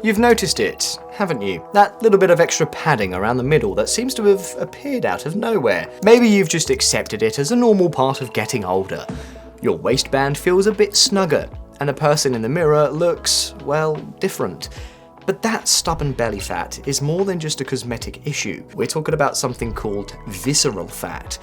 You've noticed it, haven't you? That little bit of extra padding around the middle that seems to have appeared out of nowhere. Maybe you've just accepted it as a normal part of getting older. Your waistband feels a bit snugger, and a person in the mirror looks, well, different. But that stubborn belly fat is more than just a cosmetic issue. We're talking about something called visceral fat,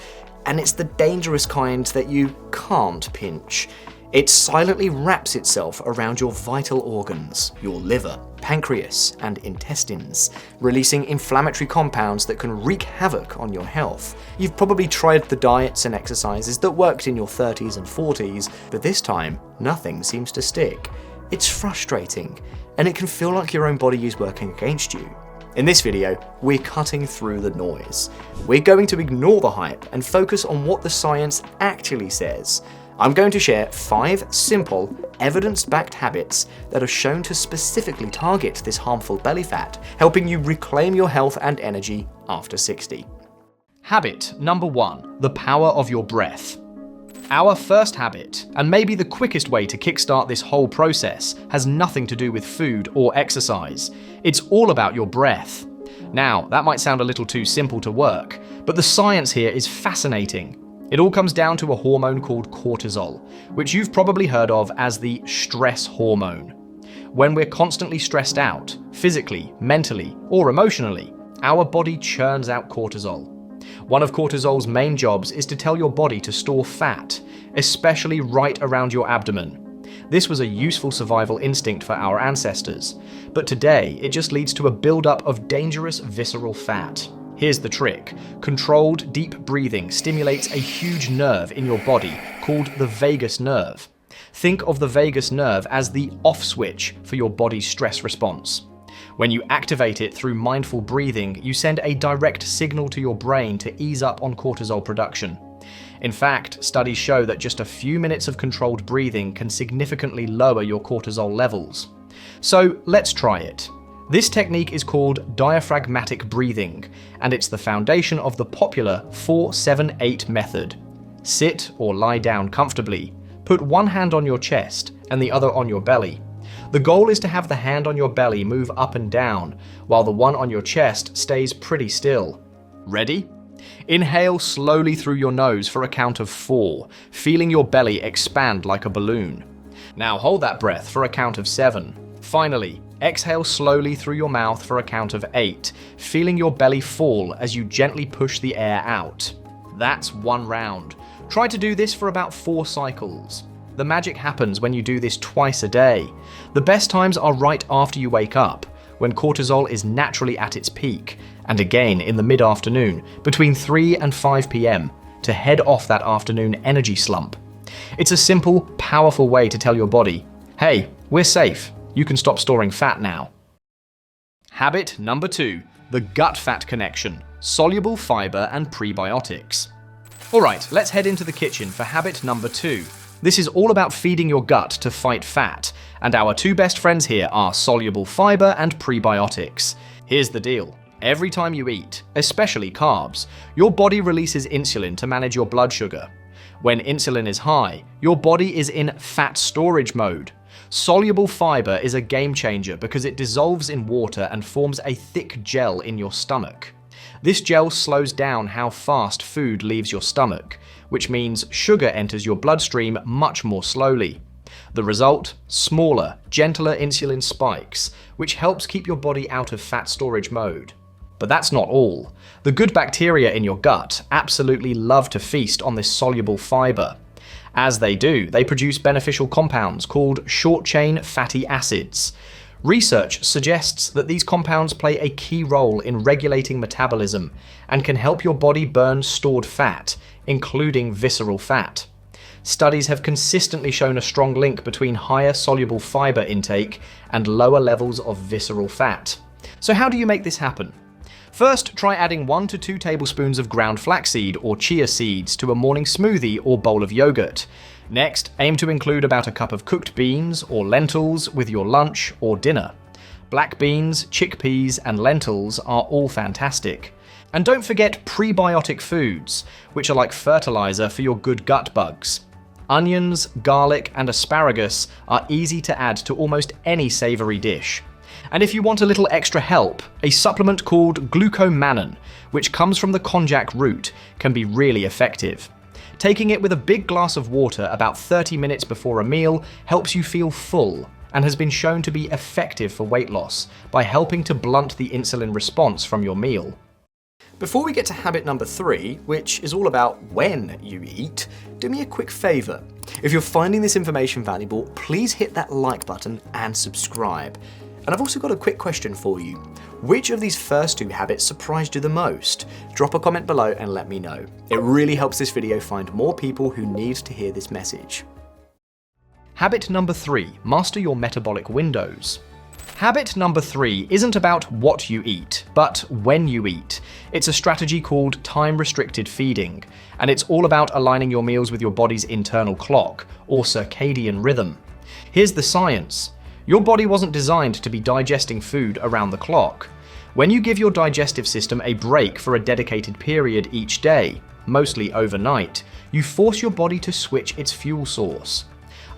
and it's the dangerous kind that you can't pinch. It silently wraps itself around your vital organs, your liver, pancreas, and intestines, releasing inflammatory compounds that can wreak havoc on your health. You've probably tried the diets and exercises that worked in your 30s and 40s, but this time, nothing seems to stick. It's frustrating, and it can feel like your own body is working against you. In this video, we're cutting through the noise. We're going to ignore the hype and focus on what the science actually says. I'm going to share 5 simple, evidence-backed habits that are shown to specifically target this harmful belly fat, helping you reclaim your health and energy after 60. Habit number 1, the power of your breath. Our first habit, and maybe the quickest way to kickstart this whole process, has nothing to do with food or exercise. It's all about your breath. Now, that might sound a little too simple to work, but the science here is fascinating. It all comes down to a hormone called cortisol, which you've probably heard of as the stress hormone. When we're constantly stressed out, physically, mentally, or emotionally, our body churns out cortisol. One of cortisol's main jobs is to tell your body to store fat, especially right around your abdomen. This was a useful survival instinct for our ancestors, but today it just leads to a buildup of dangerous visceral fat. Here's the trick. Controlled deep breathing stimulates a huge nerve in your body called the vagus nerve. Think of the vagus nerve as the off switch for your body's stress response. When you activate it through mindful breathing, you send a direct signal to your brain to ease up on cortisol production. In fact, studies show that just a few minutes of controlled breathing can significantly lower your cortisol levels. So let's try it. This technique is called diaphragmatic breathing, and it's the foundation of the popular 4-7-8 method. Sit or lie down comfortably. Put one hand on your chest and the other on your belly. The goal is to have the hand on your belly move up and down, while the one on your chest stays pretty still. Ready? Inhale slowly through your nose for a count of 4, feeling your belly expand like a balloon. Now hold that breath for a count of 7. Finally, exhale slowly through your mouth for a count of 8, feeling your belly fall as you gently push the air out. That's 1 round. Try to do this for about 4 cycles. The magic happens when you do this twice a day. The best times are right after you wake up, when cortisol is naturally at its peak, and again in the mid-afternoon, between 3 and 5 p.m., to head off that afternoon energy slump. It's a simple, powerful way to tell your body, hey, we're safe. You can stop storing fat now. Habit number 2, the gut-fat connection, soluble fiber and prebiotics. Alright, let's head into the kitchen for habit number 2. This is all about feeding your gut to fight fat, and our 2 best friends here are soluble fiber and prebiotics. Here's the deal. Every time you eat, especially carbs, your body releases insulin to manage your blood sugar. When insulin is high, your body is in fat storage mode. Soluble fiber is a game changer because it dissolves in water and forms a thick gel in your stomach. This gel slows down how fast food leaves your stomach, which means sugar enters your bloodstream much more slowly. The result? Smaller, gentler insulin spikes, which helps keep your body out of fat storage mode. But that's not all. The good bacteria in your gut absolutely love to feast on this soluble fiber. As they do, they produce beneficial compounds called short-chain fatty acids. Research suggests that these compounds play a key role in regulating metabolism and can help your body burn stored fat, including visceral fat. Studies have consistently shown a strong link between higher soluble fiber intake and lower levels of visceral fat. So how do you make this happen? First, try adding 1 to 2 tablespoons of ground flaxseed or chia seeds to a morning smoothie or bowl of yogurt. Next, aim to include about a cup of cooked beans or lentils with your lunch or dinner. Black beans, chickpeas, and lentils are all fantastic. And don't forget prebiotic foods, which are like fertilizer for your good gut bugs. Onions, garlic, and asparagus are easy to add to almost any savory dish. And if you want a little extra help, a supplement called glucomannan, which comes from the konjac root, can be really effective. Taking it with a big glass of water about 30 minutes before a meal helps you feel full and has been shown to be effective for weight loss by helping to blunt the insulin response from your meal. Before we get to habit number 3, which is all about when you eat, do me a quick favour. If you're finding this information valuable, please hit that like button and subscribe. And I've also got a quick question for you. Which of these first 2 habits surprised you the most? Drop a comment below and let me know. It really helps this video find more people who need to hear this message. Habit number 3, master your metabolic windows. Habit number 3 isn't about what you eat, but when you eat. It's a strategy called time-restricted feeding, and it's all about aligning your meals with your body's internal clock, or circadian rhythm. Here's the science. Your body wasn't designed to be digesting food around the clock. When you give your digestive system a break for a dedicated period each day, mostly overnight, you force your body to switch its fuel source.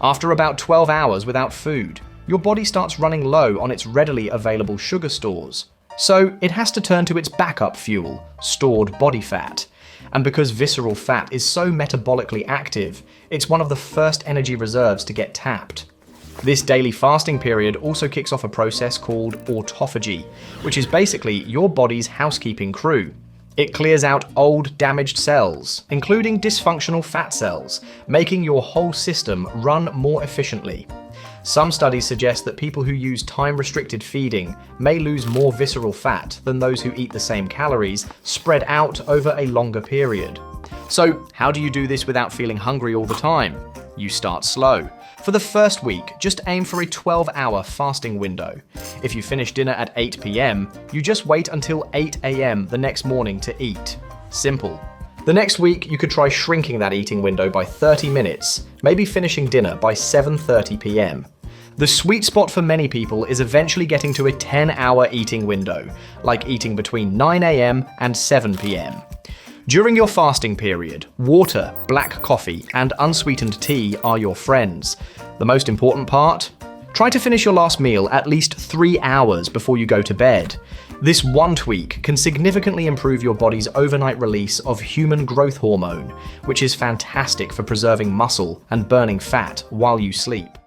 After about 12 hours without food, your body starts running low on its readily available sugar stores. So it has to turn to its backup fuel, stored body fat. And because visceral fat is so metabolically active, it's one of the first energy reserves to get tapped. This daily fasting period also kicks off a process called autophagy, which is basically your body's housekeeping crew. It clears out old, damaged cells, including dysfunctional fat cells, making your whole system run more efficiently. Some studies suggest that people who use time-restricted feeding may lose more visceral fat than those who eat the same calories spread out over a longer period. So, how do you do this without feeling hungry all the time? You start slow. For the first week, just aim for a 12-hour fasting window. If you finish dinner at 8 p.m., you just wait until 8 a.m. the next morning to eat. Simple. The next week, you could try shrinking that eating window by 30 minutes, maybe finishing dinner by 7:30 p.m. The sweet spot for many people is eventually getting to a 10-hour eating window, like eating between 9 a.m. and 7 p.m. During your fasting period, water, black coffee, and unsweetened tea are your friends. The most important part? Try to finish your last meal at least 3 hours before you go to bed. This one tweak can significantly improve your body's overnight release of human growth hormone, which is fantastic for preserving muscle and burning fat while you sleep.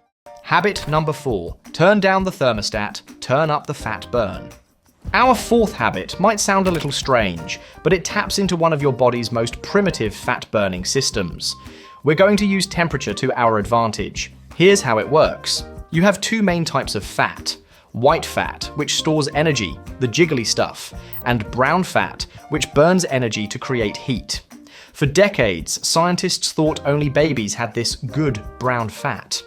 Habit number 4, turn down the thermostat, turn up the fat burn. Our 4th habit might sound a little strange, but it taps into one of your body's most primitive fat-burning systems. We're going to use temperature to our advantage. Here's how it works. You have 2 main types of fat. White fat, which stores energy, the jiggly stuff, and brown fat, which burns energy to create heat. For decades, scientists thought only babies had this good brown fat.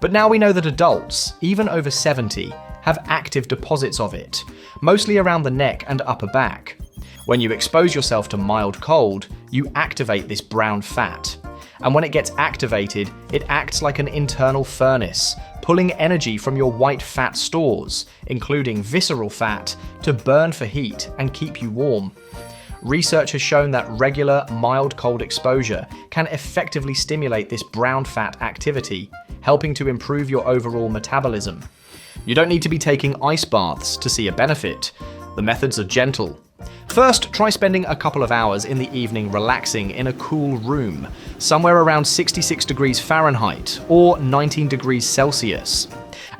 But now we know that adults, even over 70, have active deposits of it, mostly around the neck and upper back. When you expose yourself to mild cold, you activate this brown fat. And when it gets activated, it acts like an internal furnace, pulling energy from your white fat stores, including visceral fat, to burn for heat and keep you warm. Research has shown that regular, mild cold exposure can effectively stimulate this brown fat activity, helping to improve your overall metabolism. You don't need to be taking ice baths to see a benefit. The methods are gentle. First, try spending a couple of hours in the evening relaxing in a cool room, somewhere around 66 degrees Fahrenheit or 19 degrees Celsius.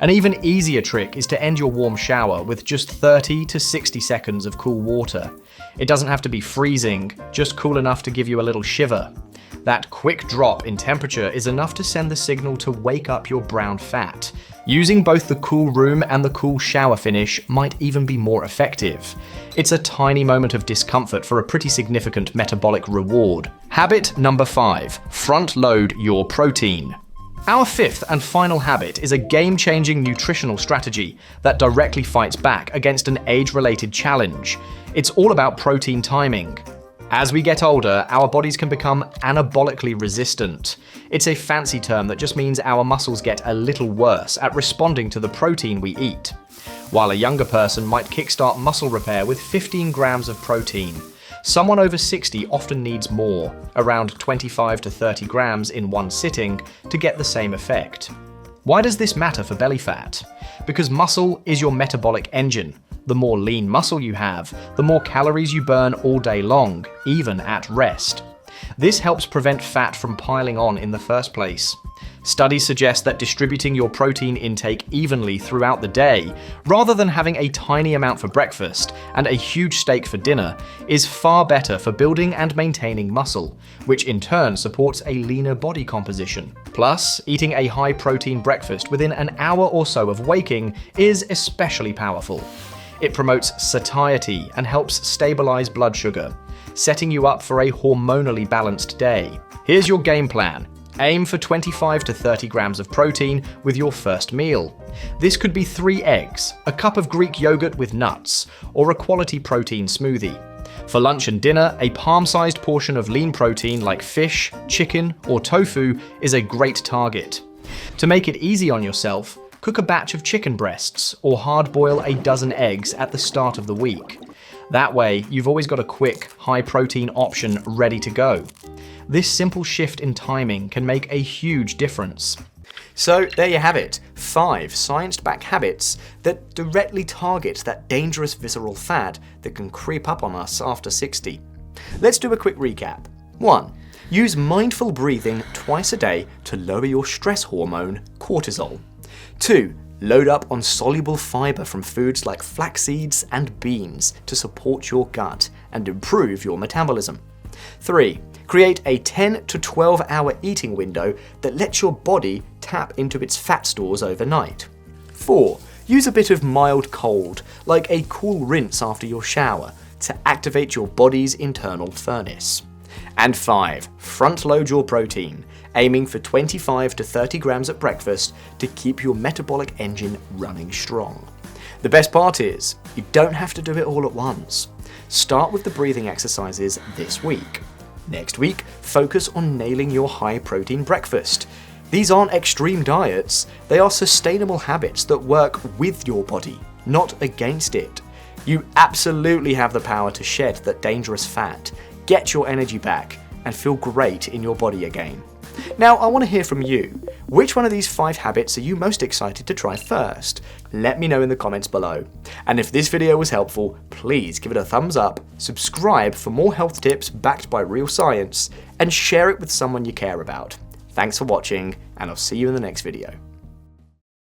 An even easier trick is to end your warm shower with just 30 to 60 seconds of cool water. It doesn't have to be freezing, just cool enough to give you a little shiver. That quick drop in temperature is enough to send the signal to wake up your brown fat. Using both the cool room and the cool shower finish might even be more effective. It's a tiny moment of discomfort for a pretty significant metabolic reward. Habit number 5, front load your protein. Our 5th and final habit is a game-changing nutritional strategy that directly fights back against an age-related challenge. It's all about protein timing. As we get older, our bodies can become anabolically resistant. It's a fancy term that just means our muscles get a little worse at responding to the protein we eat. While a younger person might kickstart muscle repair with 15 grams of protein, someone over 60 often needs more, around 25 to 30 grams in one sitting, to get the same effect. Why does this matter for belly fat? Because muscle is your metabolic engine. The more lean muscle you have, the more calories you burn all day long, even at rest. This helps prevent fat from piling on in the first place. Studies suggest that distributing your protein intake evenly throughout the day, rather than having a tiny amount for breakfast and a huge steak for dinner, is far better for building and maintaining muscle, which in turn supports a leaner body composition. Plus, eating a high-protein breakfast within an hour or so of waking is especially powerful. It promotes satiety and helps stabilize blood sugar, setting you up for a hormonally balanced day. Here's your game plan. Aim for 25 to 30 grams of protein with your first meal. This could be 3 eggs, a cup of Greek yogurt with nuts, or a quality protein smoothie. For lunch and dinner, a palm-sized portion of lean protein like fish, chicken, or tofu is a great target. To make it easy on yourself, cook a batch of chicken breasts or hard-boil a dozen eggs at the start of the week. That way, you've always got a quick, high-protein option ready to go. This simple shift in timing can make a huge difference. So there you have it, 5 science-backed habits that directly target that dangerous visceral fat that can creep up on us after 60. Let's do a quick recap. 1. Use mindful breathing twice a day to lower your stress hormone, cortisol. 2. Load up on soluble fiber from foods like flax seeds and beans to support your gut and improve your metabolism. 3. Create a 10 to 12 hour eating window that lets your body tap into its fat stores overnight. 4. Use a bit of mild cold, like a cool rinse after your shower, to activate your body's internal furnace. And 5. Front load your protein, aiming for 25 to 30 grams at breakfast to keep your metabolic engine running strong. The best part is, you don't have to do it all at once. Start with the breathing exercises this week. Next week, focus on nailing your high-protein breakfast. These aren't extreme diets, they are sustainable habits that work with your body, not against it. You absolutely have the power to shed that dangerous fat, get your energy back, and feel great in your body again. Now, I want to hear from you. Which one of these 5 habits are you most excited to try first? Let me know in the comments below. And if this video was helpful, please give it a thumbs up, subscribe for more health tips backed by real science, and share it with someone you care about. Thanks for watching, and I'll see you in the next video.